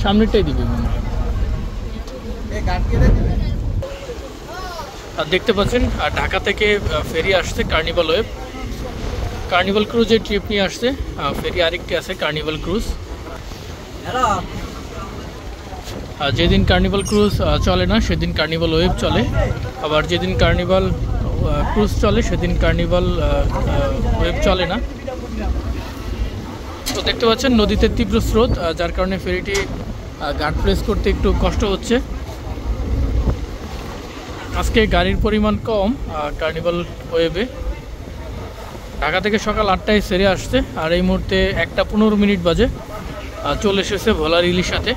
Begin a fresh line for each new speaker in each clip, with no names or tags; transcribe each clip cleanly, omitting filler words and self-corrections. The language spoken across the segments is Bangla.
সামনেটাই দিবে মনে হয়। আর দেখতে পাচ্ছেন ঢাকা থেকে ফেরি আসছে কার্নিভাল ওয়েভ। কার্নিভাল ক্রুজের ট্রিপ নিয়ে আসছে। ফেরি আরেকটি আছে কার্নিভাল ক্রুজ। যেদিন কার্নিভাল ক্রুজ চলে না সেদিন কার্নিভাল ওয়েভ চলে, আবার যেদিন কার্নিভাল ক্রুজ চলে সেদিন কার্নিভাল ওয়েভ চলে না। তো দেখতে পাচ্ছেন নদীতে তীব্র স্রোত, যার কারণে ফেরিটি ঘাট প্লেস করতে একটু কষ্ট হচ্ছে। আজকে গাড়ির পরিমাণ কম কার্নিভাল ওয়েভে। ঢাকা থেকে সকাল 8টায় ফেরি আসছে, আর এই মুহূর্তে 1:15 বাজে চলে এসেছে ভোলার ইলিশাতে।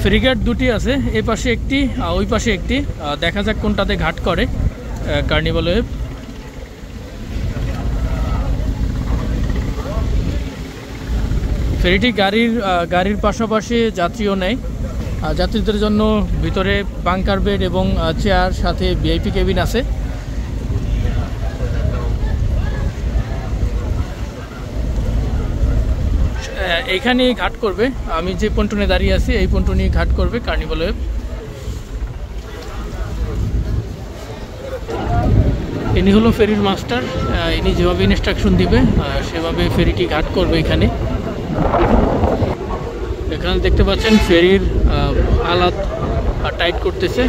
ফেরিঘাট দুটি আছে, এই পাশে একটি ওই পাশে একটি। দেখা যাক কোনটাতে ঘাট করে কার্নিভাল ওয়েভ। ফেরিটি গাড়ির পাশাপাশি যাত্রীও নেয়। যাত্রীদের জন্য ভিতরে বাংকার বেড এবং চেয়ার, সাথে ভিআইপি কেবিন আছে। এইখানেই ঘাট করবে, আমি যে পন্টনে দাঁড়িয়ে আছি এই পন্টনে ঘাট করবে কার্নিভাল ওয়েভ। ইনি হলো ফেরির মাস্টার, ইনি যেভাবে ইনস্ট্রাকশন দিবে সেভাবে ফেরিটি ঘাট করবে। এখানে দেখতে পাচ্ছেন ফেরির আলাত টাইট করতেছে।